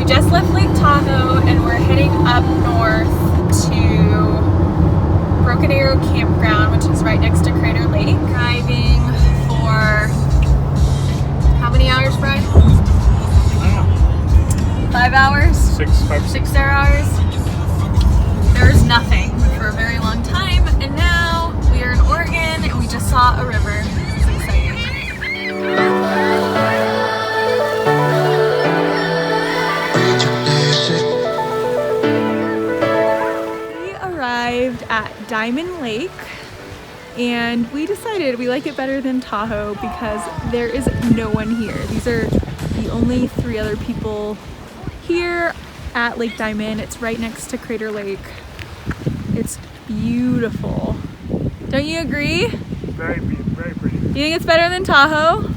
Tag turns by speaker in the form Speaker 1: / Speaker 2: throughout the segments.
Speaker 1: We just left Lake Tahoe and we're heading up north to Broken Arrow Campground, which is right next to Crater Lake. Driving for how many hours, Brian? 5 hours? 6 hours. There was nothing for a very long time, and now we are in Oregon and we just saw a river. It's exciting. We arrived at Diamond Lake and we decided we like it better than Tahoe because there is no one here. These are the only 3 other people here at Lake Diamond. It's right next to Crater Lake. It's beautiful. Don't you agree?
Speaker 2: Very pretty.
Speaker 1: You think it's better than Tahoe?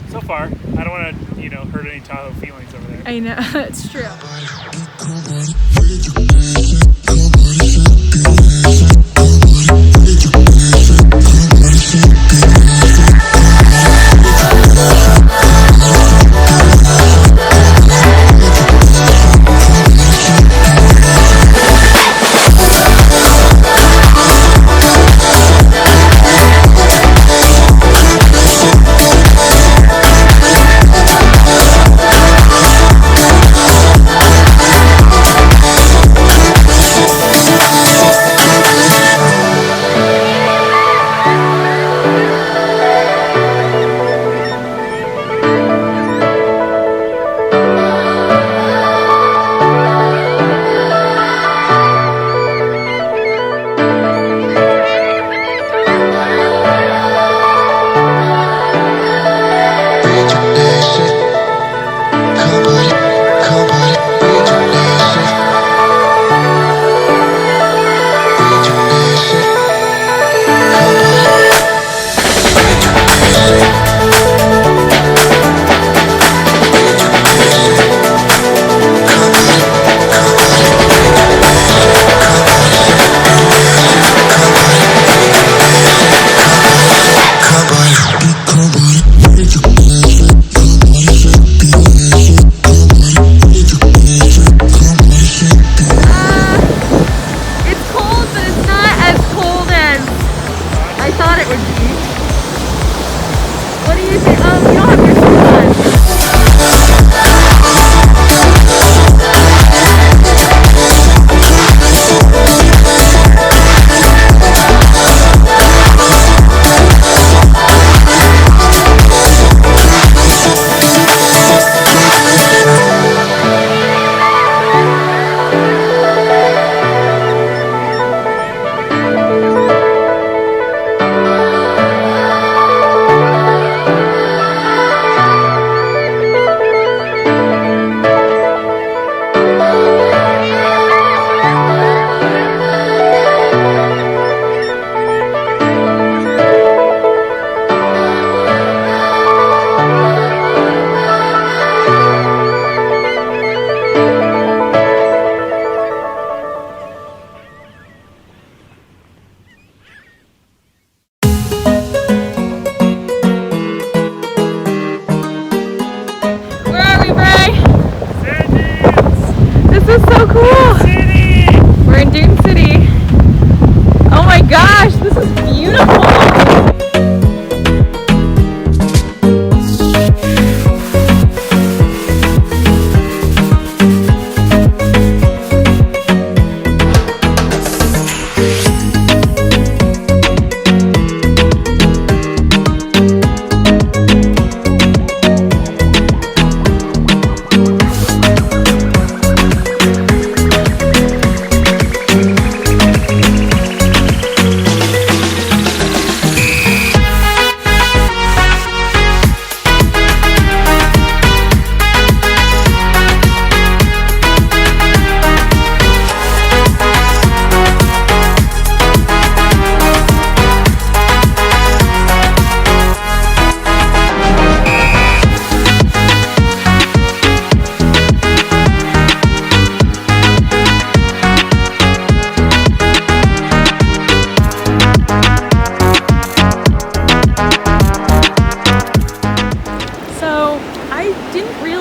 Speaker 2: So far. I don't want to, hurt any Tahoe feelings over there.
Speaker 1: I know, it's true.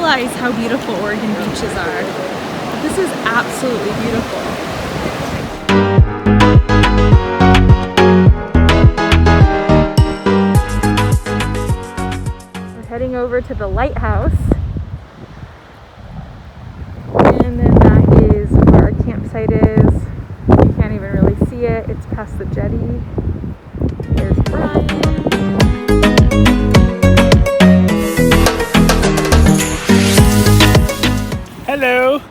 Speaker 1: realize how beautiful Oregon beaches are. This is absolutely beautiful. We're heading over to the Lighthouse. And then that is where our campsite is. You can't even really see it. It's past the jetty. There's Brian.
Speaker 2: Hello.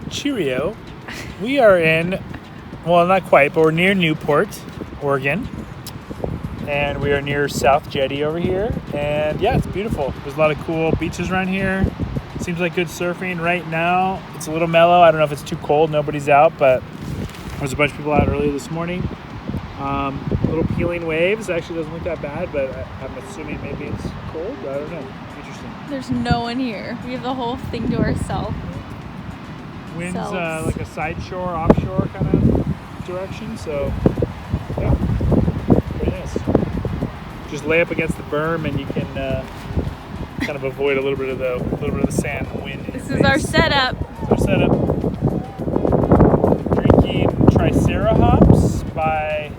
Speaker 2: Cheerio. We are in, well, not quite, but we're near Newport, Oregon. And we are near South Jetty over here. And yeah, it's beautiful. There's a lot of cool beaches around here. Seems like good surfing right now. It's a little mellow. I don't know if it's too cold. Nobody's out, but there's a bunch of people out early this morning. Little peeling waves. Actually doesn't look that bad, but I'm assuming maybe it's cold. I don't know. Interesting.
Speaker 1: There's no one here. We have the whole thing to ourselves.
Speaker 2: Wind's like a side shore, offshore kind of direction. So yeah, very nice. Just lay up against the berm, and you can kind of avoid a little bit of the sand and wind.
Speaker 1: This is our setup.
Speaker 2: Our setup. Drinking Tricera hops by